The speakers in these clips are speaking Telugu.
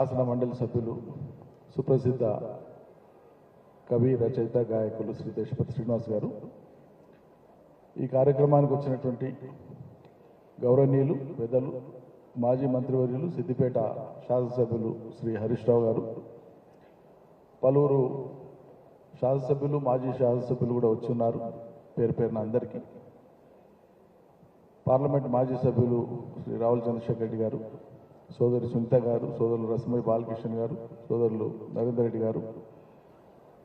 శాసన మండలి సభ్యులు సుప్రసిద్ధ కవి రచయిత గాయకులు శ్రీ దేశపతి శ్రీనివాస్ గారు, ఈ కార్యక్రమానికి వచ్చినటువంటి గౌరవనీయులు పెద్దలు మాజీ మంత్రివర్యులు సిద్దిపేట శాసనసభ్యులు శ్రీ హరీష్ రావు గారు, పలువురు శాసనసభ్యులు మాజీ శాసనసభ్యులు కూడా వచ్చి ఉన్నారు. పేరు పేరున అందరికీ, పార్లమెంట్ మాజీ సభ్యులు శ్రీ రావుల చంద్రశేఖర్ రెడ్డి గారు, సోదరి సునీత గారు, సోదరులు రసమయ్య బాలకృష్ణ గారు, సోదరులు నరేందర్ రెడ్డి గారు,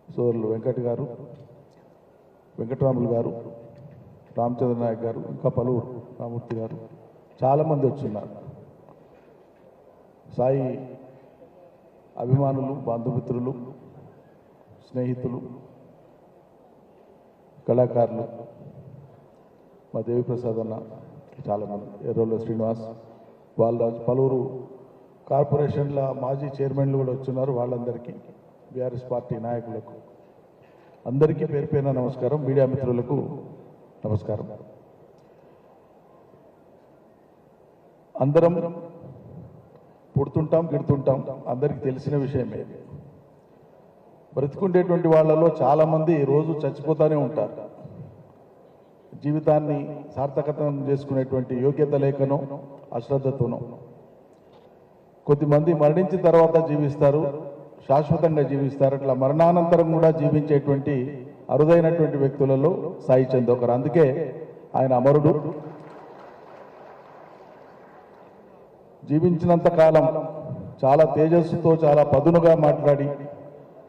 సోదరులు వెంకట్ గారు, వెంకటరాములు గారు, రామచంద్ర నాయక్ గారు, ఇంకా పలువురు రామూర్తి గారు, చాలామంది వచ్చున్నారు. సాయి అభిమానులు, బంధుమిత్రులు, స్నేహితులు, కళాకారులు, మా దేవిప్రసాద్ అన్న, చాలామంది, ఎర్రోళ్ళ శ్రీనివాస్, బాలరాజు, పలువురు కార్పొరేషన్ల మాజీ చైర్మన్లు కూడా వచ్చున్నారు. వాళ్ళందరికీ, బీఆర్ఎస్ పార్టీ నాయకులకు అందరికీ పేరు పేరున నమస్కారం. మీడియా మిత్రులకు నమస్కారం. అందరం పుడుతుంటాం, గిడుతుంటాం, అందరికీ తెలిసిన విషయమే. బ్రతికుండేటువంటి వాళ్ళలో చాలామంది రోజు చచ్చిపోతూనే ఉంటారు. జీవితాన్ని సార్థకతం చేసుకునేటువంటి యోగ్యత లేకనో అశ్రద్ధతోనో. కొద్దిమంది మరణించిన తర్వాత జీవిస్తారు, శాశ్వతంగా జీవిస్తారు. అట్లా మరణానంతరం కూడా జీవించేటువంటి అరుదైనటువంటి వ్యక్తులలో సాయి చంద్ ఒకరు. అందుకే ఆయన అమరుడు. జీవించినంత కాలం చాలా తేజస్సుతో, చాలా పదునుగా మాట్లాడి,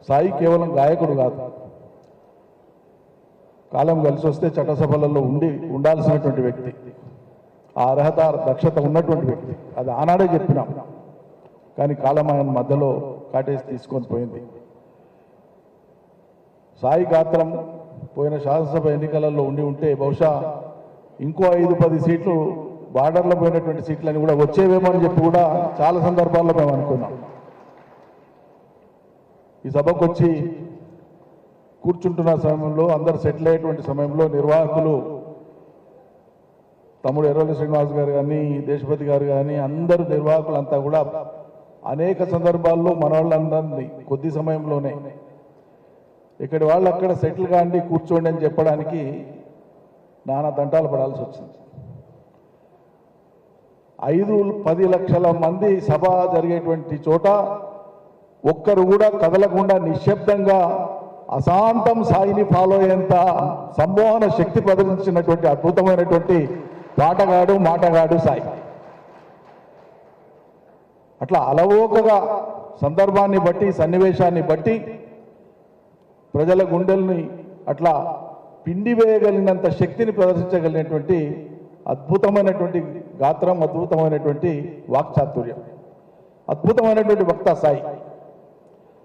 సాయి కేవలం గాయకుడు కాదు, కాలం కలిసి వస్తే చట్టసభలలో ఉండాల్సినటువంటి వ్యక్తి, ఆ అర్హత దక్షత ఉన్నటువంటి వ్యక్తి. అది ఆనాడే చెప్పినాం, కానీ కాలం ఆయన మధ్యలో కాటేసి తీసుకొని పోయింది. సాయి గాత్రం పోయిన శాసనసభ ఎన్నికలలో ఉంటే బహుశా ఇంకో 5-10 సీట్లు, బార్డర్లో పోయినటువంటి సీట్లని కూడా వచ్చేవేమో అని చెప్పి కూడా చాలా సందర్భాల్లో మేము అనుకున్నాం. ఈ సభకు వచ్చి కూర్చుంటున్న సమయంలో, అందరు సెటిల్ అయ్యేటువంటి సమయంలో నిర్వాహకులు తమ్ముడు ఎర్రోళ్ళ శ్రీనివాస్ గారు కానీ, దేశపతి గారు కానీ, అందరూ నిర్వాహకులంతా కూడా అనేక సందర్భాల్లో మన వాళ్ళందరినీ కొద్ది సమయంలోనే ఇక్కడి వాళ్ళు అక్కడ సెటిల్ కాండి, కూర్చోండి అని చెప్పడానికి నానా దంటాలు పడాల్సి వచ్చింది. 5-10 లక్షల మంది సభ జరిగేటువంటి చోట ఒక్కరు కూడా కదలకుండా నిశ్శబ్దంగా అశాంతం సాయిని ఫాలో అయ్యేంత సంమోహన శక్తి ప్రదర్శించినటువంటి అద్భుతమైనటువంటి పాటగాడు, మాటగాడు సాయి. అట్లా అలవోకగా సందర్భాన్ని బట్టి, సన్నివేశాన్ని బట్టి ప్రజల గుండెల్ని అట్లా పిండి వేయగలిగినంత శక్తిని ప్రదర్శించగలిగినటువంటి అద్భుతమైనటువంటి గాత్రం, అద్భుతమైనటువంటి వాక్చాతుర్యం, అద్భుతమైనటువంటి వక్త సాయి.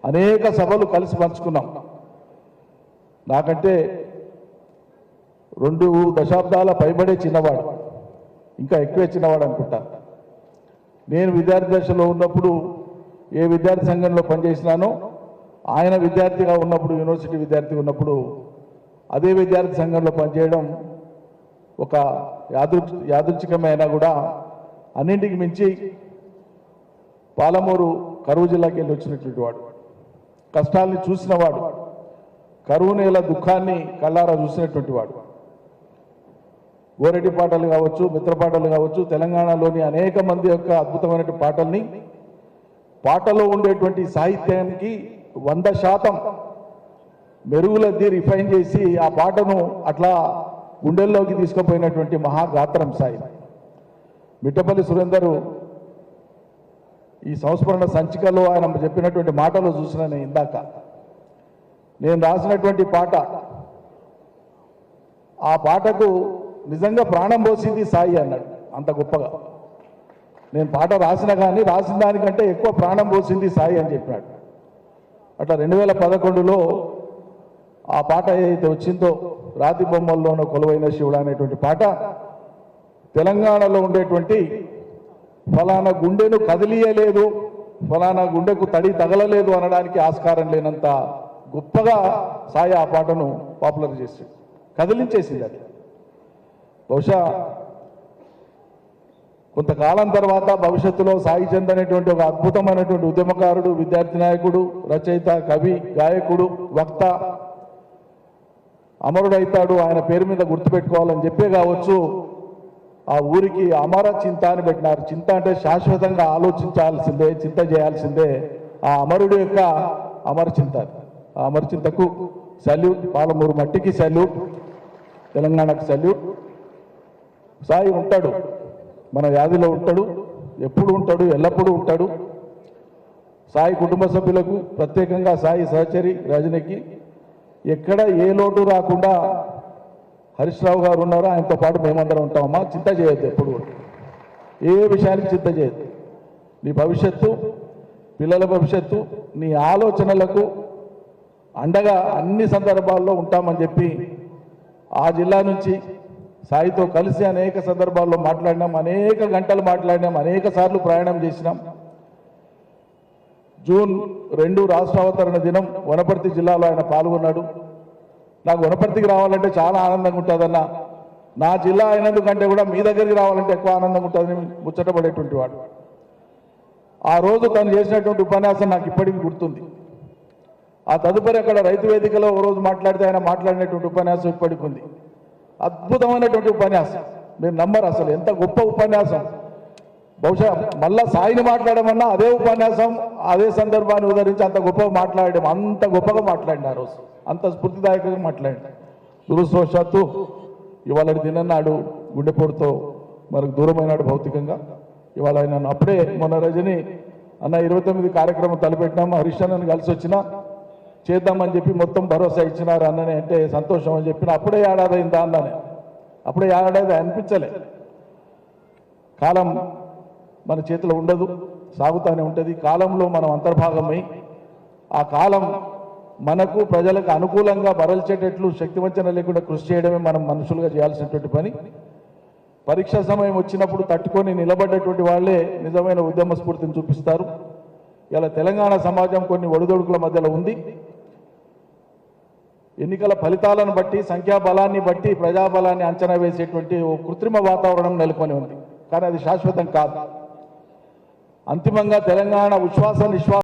అనేక సభలు కలిసి పంచుకున్నాం. నాకంటే 2 దశాబ్దాల పైబడే చిన్నవాడు, ఇంకా ఎక్కువే చిన్నవాడు అనుకుంటా. నేను విద్యార్థి దశలో ఉన్నప్పుడు ఏ విద్యార్థి సంఘంలో పనిచేసినానో, ఆయన విద్యార్థిగా ఉన్నప్పుడు, యూనివర్సిటీ విద్యార్థి ఉన్నప్పుడు అదే విద్యార్థి సంఘంలో పనిచేయడం ఒక యాదృచ్ఛికమైనా కూడా అన్నింటికి మించి పాలమూరు కరువు జిల్లాకి వెళ్ళి వచ్చినటువంటి వాడు, కష్టాల్ని చూసినవాడు, కరువు నేల దుఃఖాన్ని కళ్ళారా చూసినటువంటి వాడు. గోరెడ్డి పాటలు కావచ్చు, మిత్ర పాటలు కావచ్చు, తెలంగాణలోని అనేక మంది యొక్క అద్భుతమైనటువంటి పాటల్ని, పాటలో ఉండేటువంటి సాహిత్యానికి 100% మెరుగులద్ది రిఫైన్ చేసి ఆ పాటను అట్లా గుండెల్లోకి తీసుకుపోయినటువంటి మహాగాత్రం సాయి. మిట్టపల్లి సురేందరు ఈ సంస్మరణ సంచికలో ఆయన చెప్పినటువంటి మాటలో చూసిన నేను ఇందాక, నేను రాసినటువంటి పాట, ఆ పాటకు నిజంగా ప్రాణం పోసింది సాయి అన్నాడు. అంత గొప్పగా నేను పాట రాసినా కానీ రాసిన దానికంటే ఎక్కువ ప్రాణం పోసింది సాయి అని చెప్పినాడు. అట్లా 2011లో ఆ పాట ఏదైతే వచ్చిందో, రాతి బొమ్మల్లోనో కొలువైన శివుడు అనేటువంటి పాట, తెలంగాణలో ఉండేటువంటి ఫలానా గుండెను కదిలియలేదు, ఫలానా గుండెకు తడి తగలలేదు అనడానికి ఆస్కారం లేనంత గొప్పగా సాయి ఆ పాటను పాపులర్ చేసి కదిలించేసింది. అది బహుశా కొంతకాలం తర్వాత భవిష్యత్తులో సాయి చంద్ అనేటువంటి ఒక అద్భుతమైనటువంటి ఉద్యమకారుడు, విద్యార్థి నాయకుడు, రచయిత, కవి, గాయకుడు, వక్త అమరుడైతాడు, ఆయన పేరు మీద గుర్తుపెట్టుకోవాలని చెప్పే కావచ్చు ఆ ఊరికి అమర చింత అని పెట్టినారు. చింత అంటే శాశ్వతంగా ఆలోచించాల్సిందే, చింత చేయాల్సిందే. ఆ అమరుడు యొక్క అమర చింత. ఆ అమర చింతకు సల్యూట్, పాలమూరు మట్టికి సల్యూట్, తెలంగాణకు సల్యూట్. సాయి ఉంటాడు, మన వ్యాధిలో ఉంటాడు, ఎప్పుడు ఉంటాడు, ఎల్లప్పుడూ ఉంటాడు. సాయి కుటుంబ సభ్యులకు ప్రత్యేకంగా సాయి సహచరి రజనికి ఎక్కడ ఏ లోటు రాకుండా హరీష్ రావు గారు ఉన్నారు, ఆయనతో పాటు మేమందరం ఉంటామమ్మా. చింత చేయొద్దు, ఎప్పుడు కూడా ఏ విషయానికి చింత చేయొద్దు. నీ భవిష్యత్తు, పిల్లల భవిష్యత్తు, నీ ఆలోచనలకు అండగా అన్ని సందర్భాల్లో ఉంటామని చెప్పి ఆ జిల్లా నుంచి సాయితో కలిసి అనేక సందర్భాల్లో మాట్లాడినాం, అనేక గంటలు మాట్లాడినాం, అనేక సార్లు ప్రయాణం చేసినాం. జూన్ 2 రాష్ట్ర అవతరణ దినం వనపర్తి జిల్లాలో ఆయన పాల్గొన్నాడు. నాకు వనపర్తికి రావాలంటే చాలా ఆనందంగా ఉంటుందన్న, నా జిల్లా అయినందుకంటే కూడా మీ దగ్గరికి రావాలంటే ఎక్కువ ఆనందంగా ఉంటుందని ముచ్చటపడేటువంటి వాడు. ఆ రోజు తను చేసినటువంటి ఉపన్యాసం నాకు ఇప్పటికీ గుర్తుంది. ఆ తదుపరి అక్కడ రైతు వేదికలో ఒక రోజు మాట్లాడితే ఆయన మాట్లాడినటువంటి ఉపన్యాసం ఇప్పటికి ఉంది. అద్భుతమైనటువంటి ఉపన్యాసం, మీరు నమ్మరు అసలు ఎంత గొప్ప ఉపన్యాసం. బహుశా మళ్ళా సాయిని మాట్లాడమన్నా అదే ఉపన్యాసం, అదే సందర్భాన్ని ఉదరించి అంత గొప్పగా మాట్లాడడం, అంత గొప్పగా మాట్లాడిన ఆ రోజు, అంత స్ఫూర్తిదాయకంగా మాట్లాడి. దురదృష్టవశాత్తు ఇవాళ దినన్నాడు గుండెపోటుతో మనకు దూరమైనాడు భౌతికంగా. ఇవాళ ఆయన అప్పుడే మొన్న రజని అన్న 29 కార్యక్రమం తలపెట్టినాము, హరీష్ అన్నని కలిసి వచ్చినా చేద్దామని చెప్పి మొత్తం భరోసా ఇచ్చినారు అన్ననే. అంటే సంతోషం అని చెప్పిన అప్పుడే ఏడాది అయిందా అన్ననే, అప్పుడే ఏడాది అనిపించలే. కాలం మన చేతిలో ఉండదు, సాగుతూనే ఉంటుంది. కాలంలో మనం అంతర్భాగమై ఆ కాలం మనకు ప్రజలకు అనుకూలంగా బరల్చేటట్లు శక్తివంచన లేకుండా కృషి చేయడమే మనం మనుషులుగా చేయాల్సినటువంటి పని. పరీక్ష సమయం వచ్చినప్పుడు తట్టుకొని నిలబడ్డటువంటి వాళ్ళే నిజమైన ఉద్యమ స్ఫూర్తిని చూపిస్తారు. ఇలా తెలంగాణ సమాజం కొన్ని ఒడిదొడుకుల మధ్యలో ఉంది. ఎన్నికల ఫలితాలను బట్టి, సంఖ్యాబలాన్ని బట్టి ప్రజాబలాన్ని అంచనా వేసేటువంటి ఓ కృత్రిమ వాతావరణం నెలకొని ఉంది. కానీ అది శాశ్వతం కాదు. అంతిమంగా తెలంగాణ ఉచ్ఛ్వాస నిశ్వాస